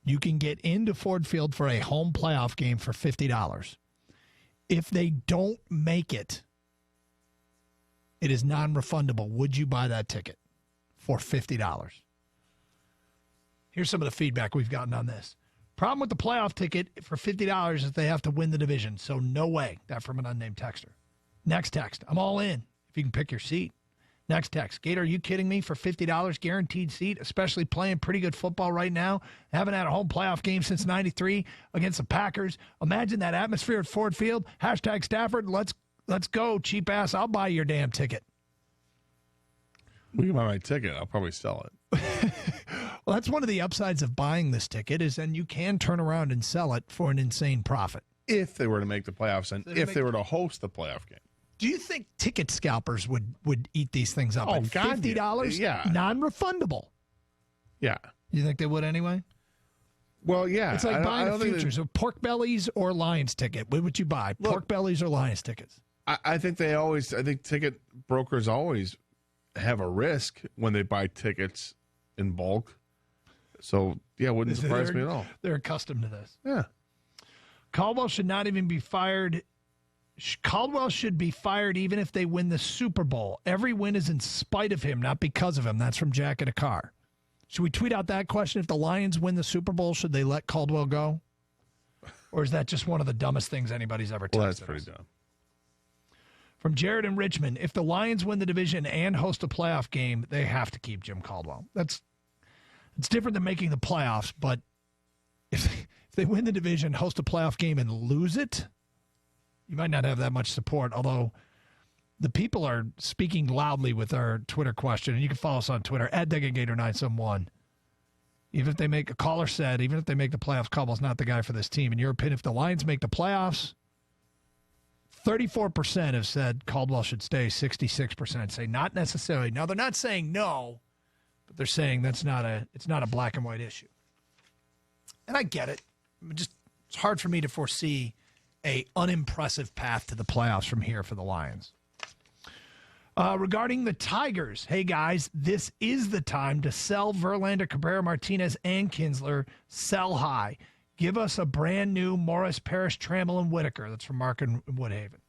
You can get into Ford Field for a home playoff game for $50. If they don't make it, it is non-refundable. Would you buy that ticket for $50? Here's some of the feedback we've gotten on this. Problem with the playoff ticket for $50 is they have to win the division, so no way. That from an unnamed texter. Next text, I'm all in if you can pick your seat. Next text, Gator, are you kidding me? For $50 guaranteed seat, especially playing pretty good football right now. Haven't had a home playoff game since '93 against the Packers. Imagine that atmosphere at Ford Field. Hashtag Stafford, let's go, cheap ass. I'll buy your damn ticket. We can buy my ticket. I'll probably sell it. Well, that's one of the upsides of buying this ticket is then you can turn around and sell it for an insane profit. If they were to make the playoffs and if they were to host the playoff game. Do you think ticket scalpers would eat these things up? Oh, at $50? Yeah. Non-refundable. Yeah. You think they would anyway? Well, yeah. It's like buying the futures of pork bellies or Lions ticket. What would you buy? Pork bellies or Lions tickets? I think ticket brokers always have a risk when they buy tickets in bulk. So, yeah, it wouldn't surprise me at all. They're accustomed to this. Yeah. Caldwell should not even be fired. Caldwell should be fired even if they win the Super Bowl. Every win is in spite of him, not because of him. That's from Jack in a Car. Should we tweet out that question? If the Lions win the Super Bowl, should they let Caldwell go? Or is that just one of the dumbest things anybody's ever texted? Well, that's pretty dumb. From Jared in Richmond, if the Lions win the division and host a playoff game, they have to keep Jim Caldwell. It's different than making the playoffs, but if they win the division, host a playoff game, and lose it, you might not have that much support, although the people are speaking loudly with our Twitter question, and you can follow us on Twitter, @DegaGator971. Even if they make, a caller said, even if they make the playoffs, Caldwell's not the guy for this team. In your opinion, if the Lions make the playoffs, 34% have said Caldwell should stay, 66% say not necessarily. Now, they're not saying no, but they're saying it's not a black and white issue. And I get it. It's hard for me to foresee a unimpressive path to the playoffs from here for the Lions. Regarding the Tigers, hey guys, this is the time to sell Verlander, Cabrera, Martinez, and Kinsler. Sell high. Give us a brand new Morris, Parrish, Trammell, and Whitaker. That's from Mark in Woodhaven.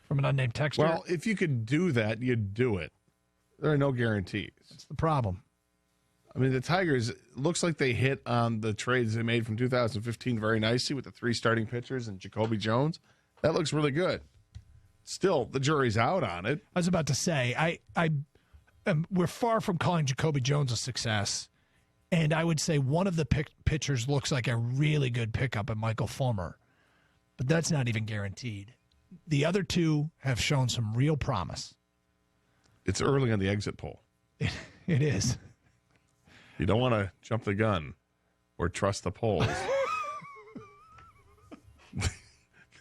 From an unnamed texter. Well, if you could do that, you'd do it. There are no guarantees. That's the problem. I mean, the Tigers, looks like they hit on the trades they made from 2015 very nicely with the 3 starting pitchers and Jacoby Jones. That looks really good. Still, the jury's out on it. I was about to say, we're far from calling Jacoby Jones a success, and I would say one of the pitchers looks like a really good pickup at Michael Fulmer, but that's not even guaranteed. The other 2 have shown some real promise. It's early on the exit poll. It is. You don't want to jump the gun or trust the polls.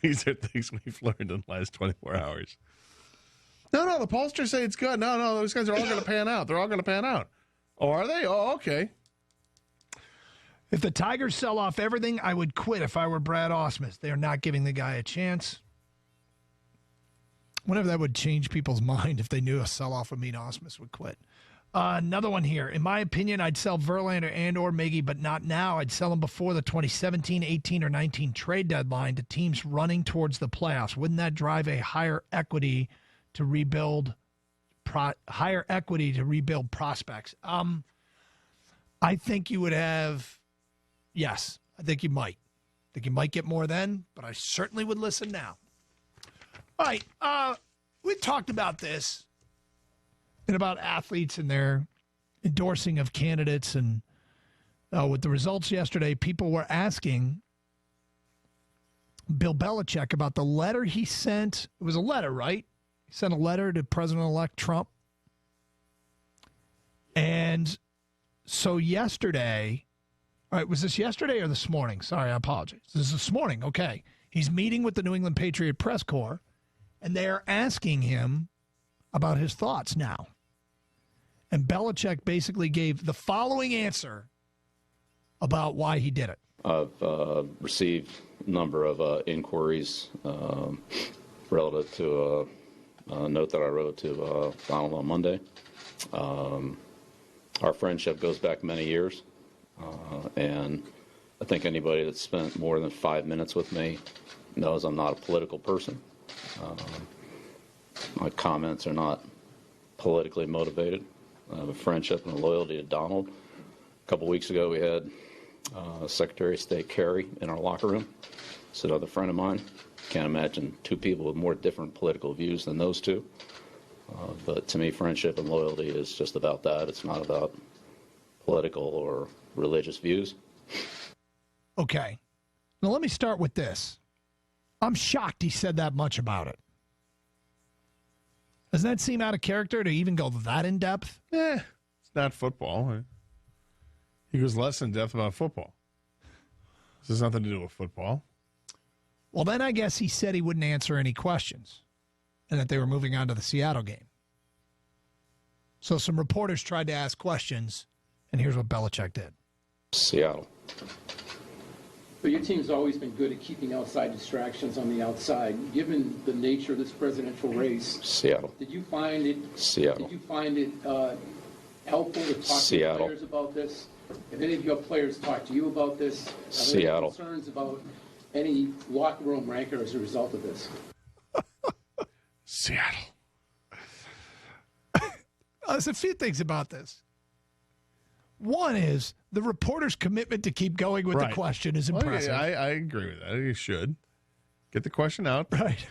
These are things we've learned in the last 24 hours. No, the pollsters say it's good. No, those guys are all going to pan out. They're all going to pan out. Oh, are they? Oh, okay. If the Tigers sell off everything, I would quit if I were Brad Ausmus. They are not giving the guy a chance. Whenever that would change people's mind if they knew a sell-off would mean Ausmus would quit. Another one here. In my opinion, I'd sell Verlander and or Miggy, but not now. I'd sell them before the 2017, 18, or 19 trade deadline to teams running towards the playoffs. Wouldn't that drive a higher equity to rebuild prospects? I think you would have, yes, I think you might. I think you might get more then, but I certainly would listen now. All right, we talked about this and about athletes and their endorsing of candidates. And with the results yesterday, people were asking Bill Belichick about the letter he sent. It was a letter, right? He sent a letter to President-elect Trump. And so yesterday, all right, was this yesterday or this morning? Sorry, I apologize. This is this morning, okay. He's meeting with the New England Patriot Press Corps, and they are asking him about his thoughts now. And Belichick basically gave the following answer about why he did it. I've received a number of inquiries relative to a note that I wrote to Donald on Monday. Our friendship goes back many years. And I think anybody that's spent more than 5 minutes with me knows I'm not a political person. My comments are not politically motivated. I have a friendship and a loyalty to Donald. A couple weeks ago, we had Secretary of State Kerry in our locker room. It's another friend of mine. Can't imagine two people with more different political views than those two. But to me, friendship and loyalty is just about that. It's not about political or religious views. Okay. Now, let me start with this. I'm shocked he said that much about it. Doesn't that seem out of character to even go that in depth? It's not football. He goes less in depth about football. This has nothing to do with football. Well, then I guess he said he wouldn't answer any questions and that they were moving on to the Seattle game. So some reporters tried to ask questions, and here's what Belichick did. Seattle. But your team's always been good at keeping outside distractions on the outside. Given the nature of this presidential race, Seattle. Did you find it Seattle. Did you find it helpful to talk Seattle. to players about this? Have any of your players talked to you about this? Are there Seattle. any concerns about any locker room rancor as a result of this? Seattle. There's a few things about this. One is the reporter's commitment to keep going with the question is impressive. Well, I agree with that. You should. Get the question out. Right.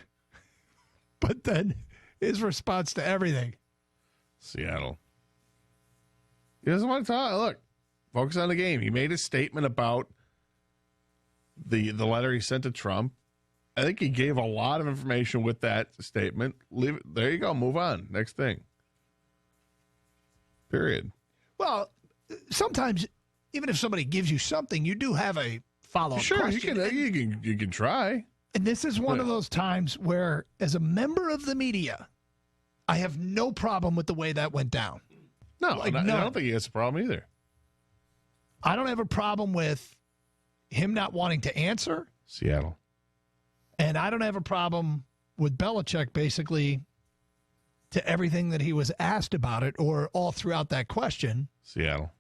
But then his response to everything. Seattle. He doesn't want to talk. Look, focus on the game. He made a statement about the letter he sent to Trump. I think he gave a lot of information with that statement. Leave it. There you go. Move on. Next thing. Period. Well, sometimes, even if somebody gives you something, you do have a follow-up Sure, question. you can try. And this is one of those times where, as a member of the media, I have no problem with the way that went down. No, I don't think he has a problem either. I don't have a problem with him not wanting to answer. Seattle. And I don't have a problem with Belichick basically to everything that he was asked about it or all throughout that question. Seattle.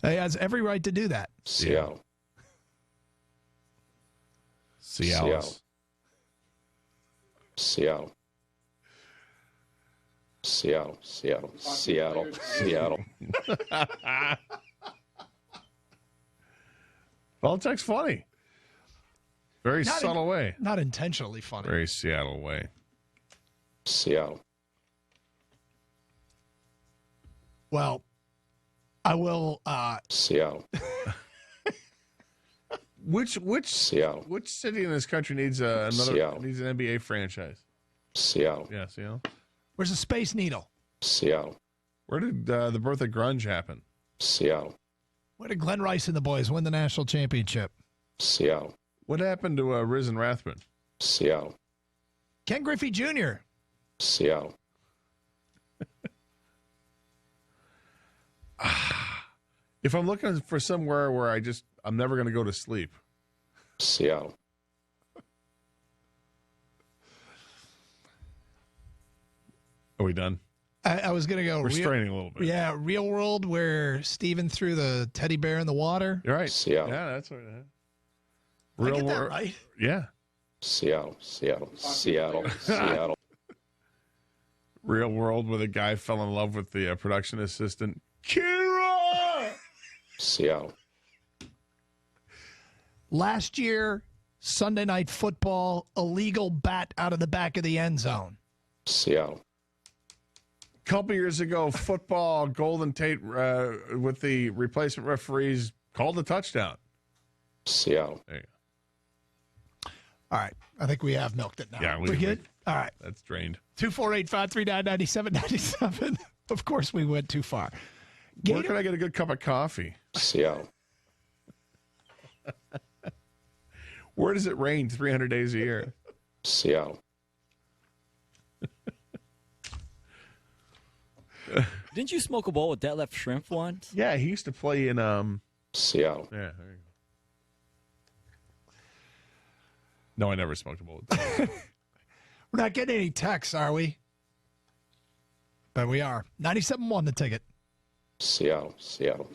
He has every right to do that. Seattle. Seattle. Seattle. Seattle. Seattle. Seattle. Seattle. Belichick's funny. Very subtle way. Not intentionally funny. Very Seattle way. Seattle. Well, I will. Seattle. Which Seattle. Which city in this country needs Seattle. needs an NBA franchise? Seattle. Yeah, Seattle. Where's the Space Needle? Seattle. Where did the birth of grunge happen? Seattle. Where did Glenn Rice and the boys win the national championship? Seattle. What happened to Riz and Rathman? Seattle. Ken Griffey Jr. Seattle. If I'm looking for somewhere where I'm never going to go to sleep. Seattle. Are we done? I was going to go. We're straining a little bit. Yeah, Real World, where Steven threw the teddy bear in the water. You're right. Seattle. Yeah, that's what. Did I get that World. right? Yeah. Seattle. Seattle. Seattle. Seattle. Real World, where the guy fell in love with the production assistant. Kira! Seattle. Last year, Sunday Night Football, illegal bat out of the back of the end zone. Seattle. Couple years ago, football, Golden Tate with the replacement referees called a touchdown. Seattle. There you go. All right. I think we have milked it now. Yeah, we good? All right. That's drained. 248-539-9797. Of course, we went too far. Where can I get a good cup of coffee? Seattle. Where does it rain 300 days a year? Seattle. Didn't you smoke a bowl with Detlef Shrimp once? Yeah, he used to play in Seattle. Yeah, there you go. No, I never smoked a bowl with that. We're not getting any texts, are we? But we are. 97.1 the ticket. Seattle.